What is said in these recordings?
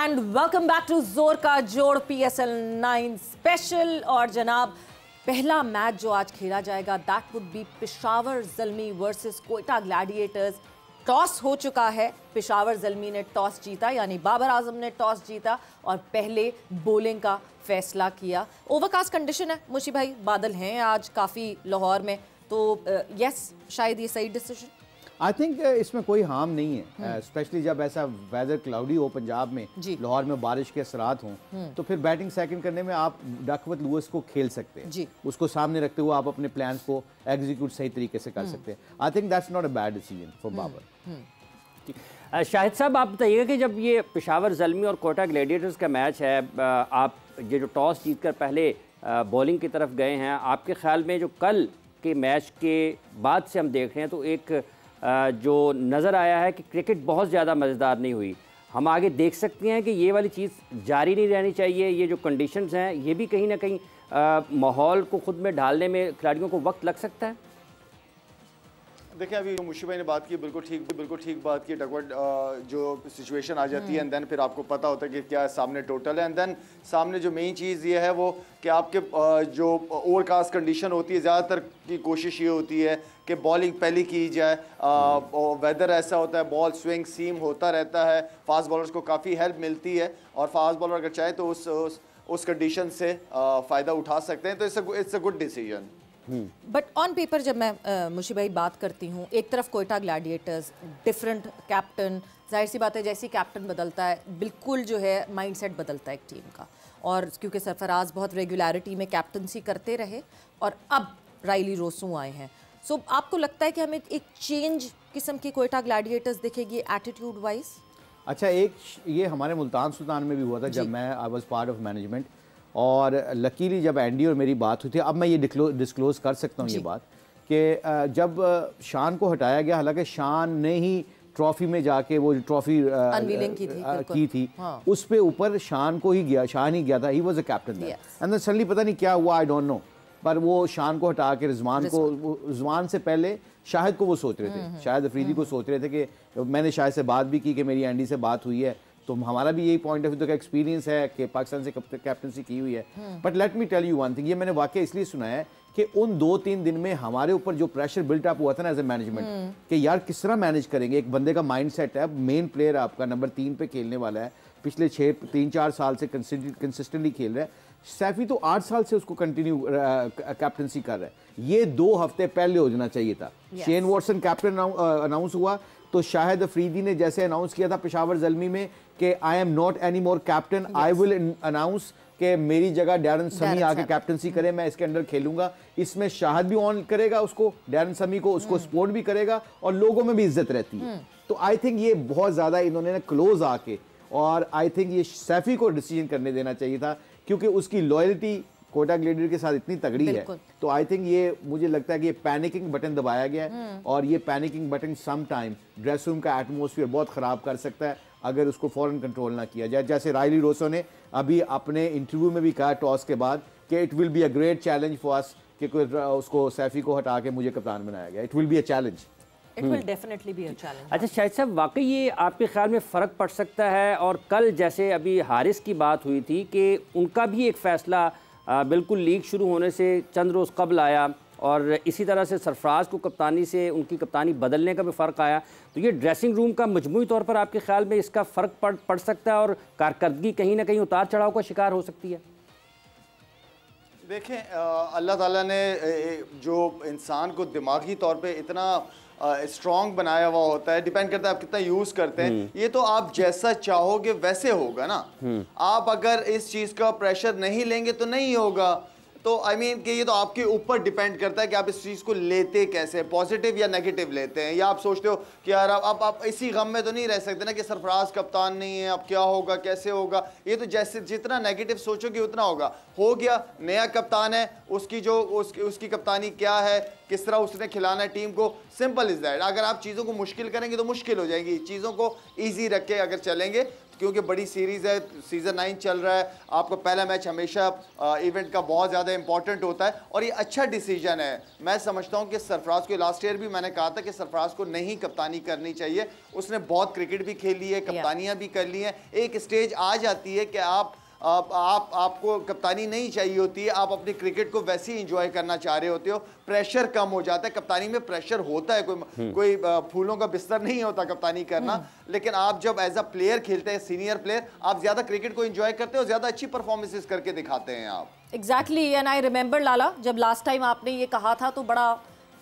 And welcome back to जोर का जोड़ PSL 9 स्पेशल। और जनाब, पहला मैच जो आज खेला जाएगा that would be Peshawar Zalmi versus Quetta Gladiators. Toss हो चुका है, पेशावर ज़ल्मी ने टॉस जीता, यानी बाबर आजम ने टॉस जीता और पहले बॉलिंग का फैसला किया। ओवरकास्ट कंडीशन है मुशी भाई, बादल हैं आज काफ़ी लाहौर में, तो यस शायद ये सही डिसीजन। आई थिंक इसमें कोई हार्म नहीं है, स्पेशली जब ऐसा वेदर क्लाउडी हो पंजाब में, लाहौर में बारिश के असरात हों, तो फिर बैटिंग सेकंड करने में आप डकवर्थ लुइस को खेल सकते हैं, उसको सामने रखते हुए आप अपने प्लान्स को एग्जीक्यूट सही तरीके से कर सकते हैं। I think that's not a bad decision for Babar. Shahid साहब, आप बताइएगा कि जब ये पेशावर ज़ल्मी और कोयटा ग्लैडिएटर्स का मैच है, आप ये जो टॉस जीतकर पहले बॉलिंग की तरफ गए हैं, आपके ख्याल में जो कल के मैच के बाद से हम देख रहे हैं तो एक जो नज़र आया है कि क्रिकेट बहुत ज़्यादा मज़ेदार नहीं हुई। हम आगे देख सकते हैं कि ये वाली चीज़ जारी नहीं रहनी चाहिए। ये जो कंडीशंस हैं ये भी कहीं ना कहीं माहौल को ख़ुद में ढालने में खिलाड़ियों को वक्त लग सकता है। देखिए, अभी मुशी भाई ने बात की, बिल्कुल ठीक बात की। डकवर्थ जो सिचुएशन आ जाती है एंड देन फिर आपको पता होता है कि क्या सामने टोटल है, एंड देन सामने जो मेन चीज़ ये है वो कि आपके जो ओवरकास्ट कंडीशन होती है, ज़्यादातर की कोशिश ये होती है कि बॉलिंग पहले की जाए। और वेदर ऐसा होता है, बॉल स्विंग सीम होता रहता है, फास्ट बॉलर्स को काफ़ी हेल्प मिलती है और फास्ट बॉलर अगर चाहे तो उस कंडीशन से फ़ायदा उठा सकते हैं, तो it's a good decision. But on paper जब मैं मुशी भाई बात करती हूँ, एक तरफ कोयटा ग्लैडिएटर्स, डिफरेंट कैप्टन, जाहिर सी बात है जैसे कैप्टन बदलता है बिल्कुल जो है माइंडसेट बदलता है एक टीम का। और क्योंकि सरफराज बहुत रेगुलरिटी में कैप्टनसी करते रहे और अब राइली रोसू आए हैं, सो आपको लगता है कि हमें एक चेंज किस्म की कोयटा ग्लैडिएटर्स दिखेगी एटीट्यूड वाइज? अच्छा, एक ये हमारे मुल्तान सुल्तान में भी हुआ था जब मैं I was part of management, और लकीली जब एंडी और मेरी बात हुई थी, अब मैं ये डिस्क्लोज कर सकता हूँ ये बात कि जब शान को हटाया गया, हालांकि शान ने ही ट्रॉफी में जाके वो ट्रॉफी की थी हाँ। उस पे ऊपर शान को ही गया, शान ही गया था, he was a captain and suddenly पता नहीं क्या हुआ, आई डोंट नो, पर वो शान को हटा के रिजवान से पहले शाहिद को वो सोच रहे थे, शाहिद अफरीदी को सोच रहे थे कि मैंने शाहिद से बात भी की कि मेरी एंडी से बात हुई है, तो हमारा भी यही पॉइंट ऑफ व्यू का एक्सपीरियंस है कि पाकिस्तान से कैप्टनसी की हुई है। But let me tell you one thing, ये मैंने वाकई इसलिए सुना है कि उन 2-3 दिन में हमारे ऊपर जो प्रेशर बिल्ट अप हुआ था ना एज ए मैनेजमेंट कि यार किस तरह मैनेज करेंगे, एक बंदे का माइंड सेट है, मेन प्लेयर आपका नंबर 3 पे खेलने वाला है, पिछले 3-4 साल से कंसिस्टेंटली खेल रहा है, सैफी तो 8 साल से उसको कंटिन्यू कैप्टनसी कर रहा है, ये 2 हफ्ते पहले हो जाना चाहिए था। शेन वॉटसन कैप्टन अनाउंस हुआ तो शाहिद अफरीदी ने जैसे अनाउंस किया था पेशावर ज़ल्मी में कि I am not any more captain, I will announce कि मेरी जगह डैरन समी आके कैप्टनसी करे, मैं इसके अंडर खेलूंगा। इसमें शाहिद भी ऑन करेगा उसको, डैरन समी को, उसको सपोर्ट भी करेगा और लोगों में भी इज्जत रहती है। तो आई थिंक ये बहुत ज़्यादा इन्होंने ना क्लोज आके, और आई थिंक ये सैफी को डिसीजन करने देना चाहिए था क्योंकि उसकी लॉयल्टी कोयटा ग्लैडिएटर के साथ इतनी तगड़ी है। तो आई थिंक ये मुझे लगता है कि ये पैनिकिंग बटन दबाया गया है और ये panicking button some time dress room का एटमॉस्फेयर बहुत ख़राब कर सकता है अगर उसको फ़ौरन कंट्रोल ना किया जाए। जैसे राइली रोसो ने अभी अपने इंटरव्यू में भी कहा टॉस के बाद कि it will be a great challenge for us, कि उसको सैफी को हटा के मुझे कप्तान बनाया गया। It will be a challenge. It will definitely be a challenge. अच्छा शाहिद साहब, वाकई ये आपके ख्याल में फ़र्क पड़ सकता है? और कल जैसे अभी हारिस की बात हुई थी कि उनका भी एक फ़ैसला बिल्कुल लीग शुरू होने से चंद रोज़ कबल आया, और इसी तरह से सरफराज को कप्तानी से उनकी कप्तानी बदलने का भी फ़र्क आया, तो ये ड्रेसिंग रूम का मजमूई तौर पर आपके ख्याल में इसका फ़र्क पड़ सकता है और कारकर्दगी कहीं ना कहीं उतार चढ़ाव का शिकार हो सकती है? देखें, अल्लाह ताला ने जो इंसान को दिमागी तौर पे इतना स्ट्रॉन्ग बनाया हुआ होता है, डिपेंड करता है आप कितना यूज़ करते हैं। ये तो आप जैसा चाहोगे वैसे होगा ना, आप अगर इस चीज़ का प्रेशर नहीं लेंगे तो नहीं होगा। तो आई मीन कि ये तो आपके ऊपर डिपेंड करता है कि आप इस चीज़ को लेते कैसे, पॉजिटिव या नेगेटिव लेते हैं, या आप सोचते हो कि यार आप इसी गम में तो नहीं रह सकते ना कि सरफराज कप्तान नहीं है, अब क्या होगा, कैसे होगा। ये तो जैसे जितना नेगेटिव सोचोगे उतना होगा। हो गया, नया कप्तान है, उसकी जो उसकी कप्तानी क्या है, किस तरह उसने खिलाना है टीम को, सिंपल इज दैट। अगर आप चीज़ों को मुश्किल करेंगे तो मुश्किल हो जाएगी, चीज़ों को ईजी रख के अगर चलेंगे क्योंकि बड़ी सीरीज़ है, सीज़न 9 चल रहा है, आपको पहला मैच हमेशा इवेंट का बहुत ज़्यादा इंपॉर्टेंट होता है और ये अच्छा डिसीजन है। मैं समझता हूँ कि सरफराज को, लास्ट ईयर भी मैंने कहा था कि सरफराज को नहीं कप्तानी करनी चाहिए। उसने बहुत क्रिकेट भी खेली है, कप्तानियाँ भी कर ली हैं। एक स्टेज आ जाती है कि आपको कप्तानी नहीं चाहिए होती है, आप अपनी क्रिकेट को वैसे ही इंजॉय करना चाह रहे होते हो, प्रेशर कम हो जाता है। कप्तानी में प्रेशर होता है, कोई फूलों का बिस्तर नहीं होता कप्तानी करना, लेकिन आप जब एज अ प्लेयर खेलते हैं, सीनियर प्लेयर, आप ज्यादा क्रिकेट को इंजॉय करते हो, ज्यादा अच्छी परफॉर्मेंसेस करके दिखाते हैं आप। एग्जैक्टली, एंड आई रिमेंबर लाला, जब लास्ट टाइम आपने ये कहा था तो बड़ा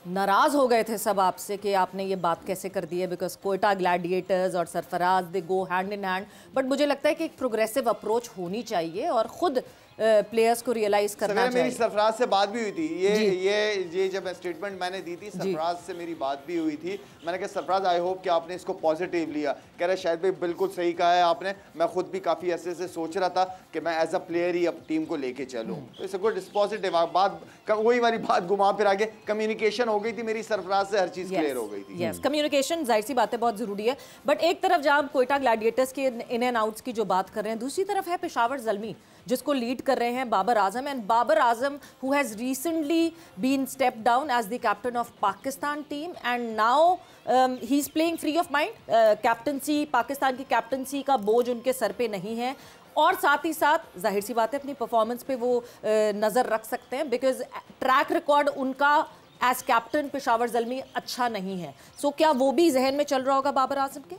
नाराज हो गए थे सब आपसे कि आपने ये बात कैसे कर दी है, बिकॉज कोयटा ग्लैडिएटर्स और Sarfaraz they go hand in hand. But मुझे लगता है कि एक प्रोग्रेसिव अप्रोच होनी चाहिए और खुद प्लेयर्स को रियलाइज करना चाहिए। मेरी सरफराज से बात भी हुई थी, ये जब स्टेटमेंट मैंने दी थी, सरफराज से मेरी बात भी हुई थी। मैंने कहा सरफराज, आई होप कि आपने इसको पॉजिटिव लिया। कह रहे शायद भाई बिल्कुल सही कहा है आपने, मैं खुद भी काफ़ी ऐसे से सोच रहा था कि मैं एज अ प्लेयर ही अब टीम को लेके चलूँ। तो इट्स गुड, इट्स पॉजिटिव। बात वही वाली बात घुमा फिर आगे, कम्युनिकेशन हो गई थी मेरी सरफराज से, हर चीज़ क्लियर हो गई थी। यस, कम्युनिकेशन जाहिर सी बात है बहुत ज़रूरी है। बट एक तरफ जहाँ हम कोयटा ग्लैडिएटर्स के इन एंड आउट्स की जो बात कर रहे हैं, दूसरी तरफ है पेशावर ज़ल्मी जिसको लीड कर रहे हैं Babar Azam. And Babar Azam who has recently been step down as the captain of Pakistan team and now he is playing free of mind. Captaincy, Pakistan की कैप्टनसी का बोझ उनके सर पे नहीं है और साथ ही साथ जाहिर सी बात है अपनी परफॉर्मेंस पे वो नज़र रख सकते हैं, बिकॉज ट्रैक रिकॉर्ड उनका एज कैप्टन पेशावर ज़ल्मी अच्छा नहीं है। सो क्या वो भी जहन में चल रहा होगा बाबर आजम के?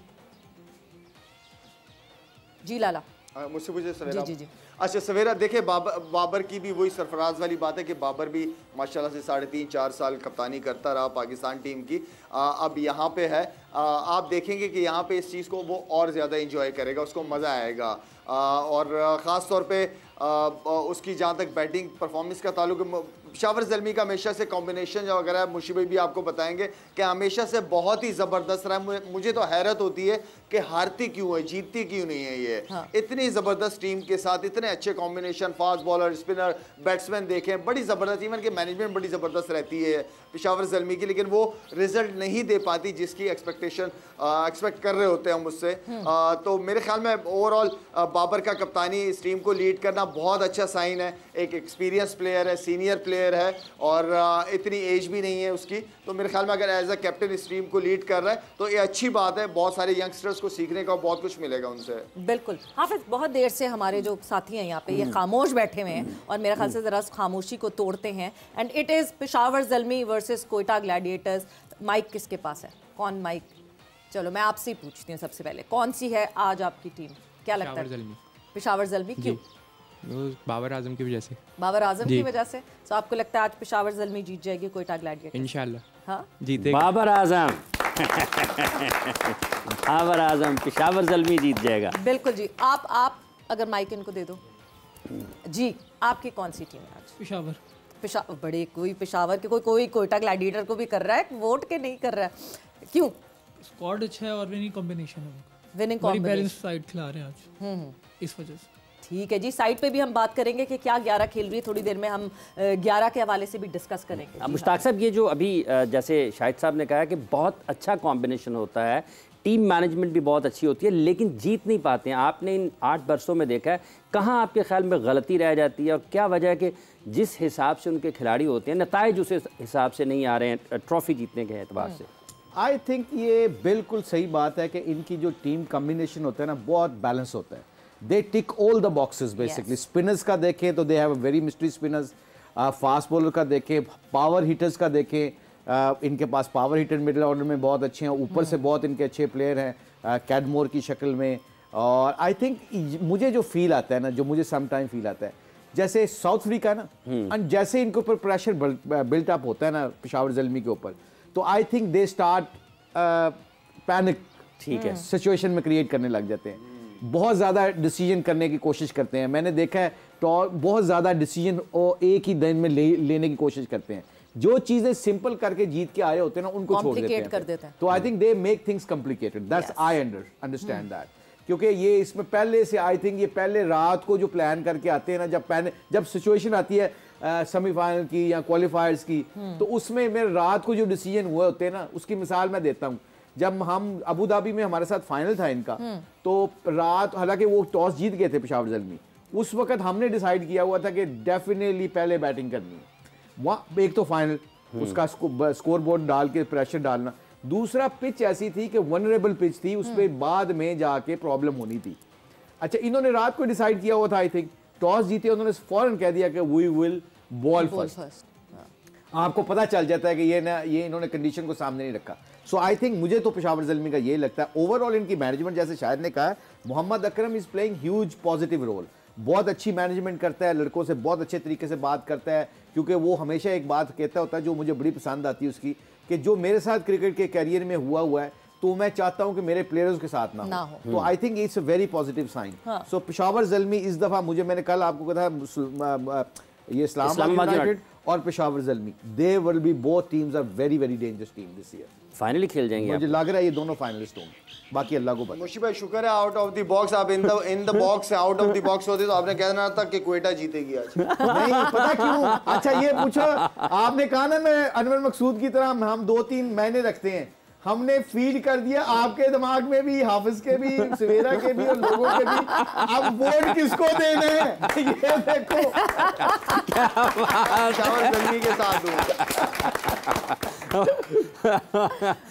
जी लाला, मुझसे पूछे सवेरा। जी। अच्छा सवेरा, देखिए बाबर की भी वही सरफराज वाली बात है कि बाबर भी माशाल्लाह से 3.5-4 साल कप्तानी करता रहा पाकिस्तान टीम की। अब यहाँ पे है, आप देखेंगे कि यहाँ पे इस चीज़ को वो और ज़्यादा इंजॉय करेगा, उसको मज़ा आएगा। और ख़ास तौर पे उसकी जहाँ तक बैटिंग परफॉर्मेंस का ताल्लुक, पेशावर ज़ल्मी का हमेशा से कॉम्बिनेशन जो वगैरह मुशी भाई भी आपको बताएंगे कि हमेशा से बहुत ही ज़बरदस्त रहा है। मुझे तो हैरत होती है कि हारती क्यों है, जीतती क्यों नहीं है ये। इतनी ज़बरदस्त टीम के साथ इतने अच्छे combination, fast bowler, spinner, batsman देखें, बड़ी ज़बरदस्त, इवन की मैनेजमेंट बड़ी ज़बरदस्त रहती है पेशावर ज़ल्मी की, लेकिन वो रिजल्ट नहीं दे पाती जिसकी एक्सपेक्ट कर रहे होते हैं मुझसे। तो मेरे ख्याल में ओवरऑल बाबर का कप्तानी इस टीम को लीड करना बहुत अच्छा साइन है। एक एक्सपीरियंस प्लेयर है, सीनियर प्लेयर है और इतनी एज भी नहीं है उसकी। तो मेरे ख्याल में अगर एज अ कैप्टन इस टीम को लीड कर रहा है तो ये अच्छी बात है। बहुत सारे यंगस्टर्स को सीखने का बहुत कुछ मिलेगा उनसे। बिल्कुल हाफिज, बहुत देर से हमारे जो साथी हैं यहाँ पे ये खामोश बैठे हुए हैं और मेरे ख्याल से ज़रा खामोशी को तोड़ते हैं। And it is Peshawar Zalmi versus Quetta gladiators. Mic किसके पास है? कौन माइक? चलो मैं आपसे ही पूछती हूँ सबसे पहले, कौन सी है आज आपकी टीम? क्या लगता है? पेशावर ज़ल्मी। क्यों? बाबर आजम की वजह से। बाबर आजम की वजह से। तो आपको लगता है आज पेशावर ज़ल्मी जीत जाएगी कोयटा ग्लैडिएटर्स? इंशाल्लाह हाँ जीतेगा बाबर आजम। बाबर आजम, पेशावर ज़ल्मी जीत जाएगा। बिल्कुल जी। आप अगर माइक इनको दे दो जी, आपकी कौन सी टीम है आज? पेशावर। बड़े कोई पेशावर के कोई कोयटा ग्लैडिएटर को भी कर रहा है वोट के नहीं कर रहा है, क्यों? स्क्वाड अच्छा है और विनिंग कॉम्बिनेशन है, विनिंग कॉम्बिनेशन, बैलेंस साइड खिला रहे हैं आज, इस वजह से। ठीक है जी, साइड पे भी हम बात करेंगे कि क्या 11 खेल रही है, थोड़ी देर में हम 11 के हवाले से भी डिस्कस करेंगे। मुश्ताक साहब, ये जो अभी जैसे शाहिद साहब ने कहा कि बहुत अच्छा कॉम्बिनेशन होता है, टीम मैनेजमेंट भी बहुत अच्छी होती है, लेकिन जीत नहीं पाते हैं। आपने इन 8 बरसों में देखा है, कहाँ आपके ख्याल में गलती रह जाती है और क्या वजह है कि जिस हिसाब से उनके खिलाड़ी होते हैं नताइज उस हिसाब से नहीं आ रहे हैं ट्रॉफी जीतने के एतबार से? आई थिंक ये बिल्कुल सही बात है कि इनकी जो टीम कम्बिनेशन होता है ना, बहुत बैलेंस होता है। They tick all the boxes basically. Spinners का देखें तो they have a very mystery spinners, fast bowler का देखें, पावर हिटर्स का देखें, इनके पास पावर हिटर मिडिल ऑर्डर में बहुत अच्छे हैं, ऊपर से बहुत इनके अच्छे प्लेयर हैं कैडमोर की शक्ल में। और आई थिंक मुझे जो फील आता है ना, जो मुझे सम टाइम फील आता है, जैसे साउथ अफ्रीका ना, एंड जैसे इनके ऊपर प्रेशर बिल्ट अप होता है ना पेशावर ज़ल्मी के ऊपर, तो I think they start panic, ठीक है, सिचुएशन में क्रिएट करने लग जाते हैं, बहुत ज़्यादा डिसीजन करने की कोशिश करते हैं। मैंने देखा है तो बहुत ज़्यादा डिसीजन एक ही दिन में लेने की कोशिश करते हैं। जो चीज़ें सिंपल करके जीत के आए होते हैं ना, उनको छोड़ देते हैं। तो I think they make things complicated, that's I understand that. क्योंकि ये इसमें पहले से आई थिंक ये पहले रात को जो प्लान करके आते हैं ना, जब सिचुएशन आती है सेमीफाइनल की या क्वालिफायर्स की, तो उसमें मेरे रात को जो डिसीजन हुए होते हैं ना, उसकी मिसाल मैं देता हूँ। जब हम अबू धाबी में हमारे साथ फाइनल था इनका, तो रात, हालांकि वो टॉस जीत गए थे पेशावर ज़ल्मी, उस वक्त हमने डिसाइड किया हुआ था कि डेफिनेटली पहले बैटिंग करनी है। वहाँ एक तो फाइनल, उसका स्कोर बोर्ड डाल के प्रेशर डालना, दूसरा पिच ऐसी थी कि वनरेबल पिच थी, उस पर बाद में जाके प्रॉब्लम होनी थी। अच्छा, इन्होंने रात को डिसाइड किया हुआ था, आई थिंक टॉस जीते उन्होंने फौरन कह दिया कि वी विल बॉल फर्स्ट। आपको पता चल जाता है कि ये इन्होंने कंडीशन को सामने नहीं रखा। सो आई थिंक मुझे तो पेशावर ज़ल्मी का ये लगता है ओवरऑल इनकी मैनेजमेंट, जैसे शाहिद ने कहा, Mohammad Akram is playing huge positive role, बहुत अच्छी मैनेजमेंट करता है, लड़कों से बहुत अच्छे तरीके से बात करता है, क्योंकि वो हमेशा एक बात कहता होता है जो मुझे बड़ी पसंद आती है उसकी, कि जो मेरे साथ क्रिकेट के कैरियर में हुआ है तो मैं चाहता हूं कि मेरे प्लेयर्स के साथ ना हो। तो I think it's a very positive sign. So Peshawar Zalmi इस दफा, मुझे मैंने कल आपको कहा, ये इस्लामाबाद यूनाइटेड और Peshawar Zalmi, they will be both teams are very very dangerous team this year. Finally खेल जाएंगे, मुझे लग रहा है ये दोनों फाइनलिस्ट होंगे, बाकी अल्लाह को पता। मुशी भाई शुक्र है आउट ऑफ द बॉक्स, आप in the box out of the box होते तो आपने कहना था कि क्वेटा जीतेगी आज। नहीं पता क्यों? अच्छा ये पूछो, आपने कहा ना मैं अनवर मकसूद की तरह हम 2-3 महीने रखते हैं, हमने फीड कर दिया आपके दिमाग में भी, हाफिज के भी, सवेरा के भी और लोगों के भी। अब वोट किसको देना है ये देखो। पेशावर ज़ल्मी के साथ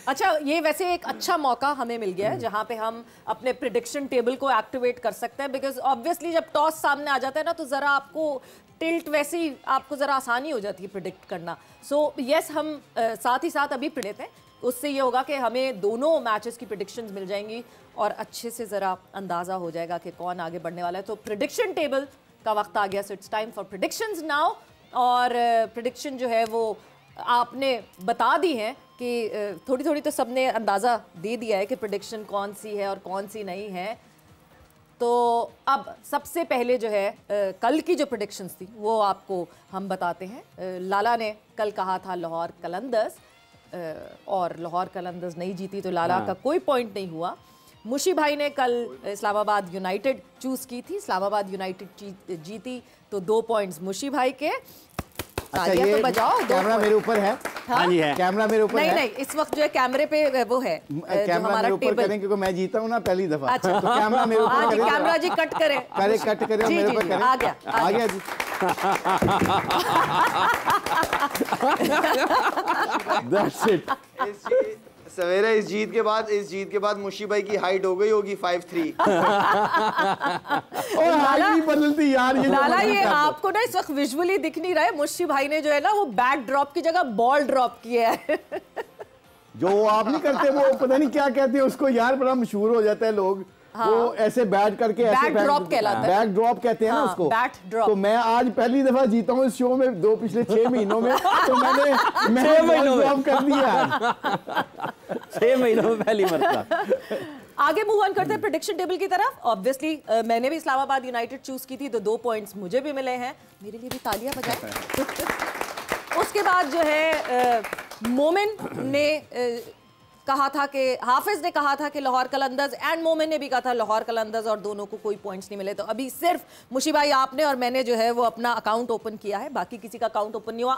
अच्छा, ये वैसे एक अच्छा मौका हमें मिल गया है जहां पे हम अपने प्रिडिक्शन टेबल को एक्टिवेट कर सकते हैं, बिकॉज ऑब्वियसली जब टॉस सामने आ जाता है ना तो ज़रा आपको टिल्ट, वैसे ही आपको ज़रा आसानी हो जाती है प्रिडिक्ट करना। सो यस, हम साथ ही साथ अभी प्रिडिक्ट हैं, उससे ये होगा कि हमें दोनों मैचेस की प्रिडिक्शंस मिल जाएंगी और अच्छे से ज़रा अंदाज़ा हो जाएगा कि कौन आगे बढ़ने वाला है। तो प्रिडिक्शन टेबल का वक्त आ गया, so it's time for predictions now. और प्रिडिक्शन जो है वो आपने बता दी है कि थोड़ी थोड़ी तो सबने अंदाज़ा दे दिया है कि प्रिडिक्शन कौन सी है और कौन सी नहीं है। तो अब सबसे पहले जो है कल की जो प्रेडिक्शंस थी वो आपको हम बताते हैं। लाला ने कल कहा था लाहौर कलंदर्स, और लाहौर कलंदर्स नहीं जीती तो लाला का कोई पॉइंट नहीं हुआ। मुशी भाई ने कल इस्लामाबाद यूनाइटेड चूज़ की थी, इस्लामाबाद यूनाइटेड जीती तो 2 पॉइंट्स मुशी भाई के। अच्छा, ये तो बजाओ, कैमरा मेरे ऊपर है। हाँ जी है, कैमरा मेरे ऊपर नहीं है। नहीं, इस वक्त जो है कैमरे पे वो है, कैमरा मेरे ऊपर करें क्योंकि मैं जीता हूं ना पहली दफा। अच्छा, तो कैमरा मेरे ऊपर हाँ जी, करें, कैमरा जी कट करें, कट करें, मेरे ऊपर करें। आ गया जी। That's it. सवेरे इस जीत के बाद मुशी भाई की हाइट हो गई होगी 5'3". और हाइट नहीं बदलती यार ये। लाला, ये आपको ना इस वक्त विजुअली दिख नहीं रहा है, मुशी भाई ने जो है ना वो बैक ड्रॉप की जगह बॉल ड्रॉप किया है। जो वो आप नहीं करते, वो पता नहीं क्या कहते हैं उसको यार, बड़ा मशहूर हो जाता है लोग। हाँ। वो ऐसे बैट करके बैक ड्रॉप कहलाता है, बैक ड्रॉप कहते हैं ना उसको। Back drop. तो मैं आज पहली दफा जीता हूँ इस शो में, पिछले 6 महीनों में। तो मैंने 6 महीनों में ड्रॉप कर दिया। 6 महीनों में पहली मरतबा। आगे मूव ऑन करते हैं प्रेडिक्शन टेबल की तरफ। ऑब्वियसली मैंने भी इस्लामाबाद यूनाइटेड चूज की थी तो 2 पॉइंट्स मुझे भी मिले हैं। मेरे लिए भी तालियां बजाएं। उसके बाद जो है मोमिन ने कहा था कि हाफिज ने कहा था कि लाहौर कलंदर्स, एंड मोमिन ने भी कहा था लाहौर कलंदर्स, और दोनों को कोई पॉइंट्स नहीं मिले। तो अभी सिर्फ मुशी भाई आपने और मैंने जो है वो अपना अकाउंट ओपन किया है, बाकी किसी का अकाउंट ओपन नहीं हुआ।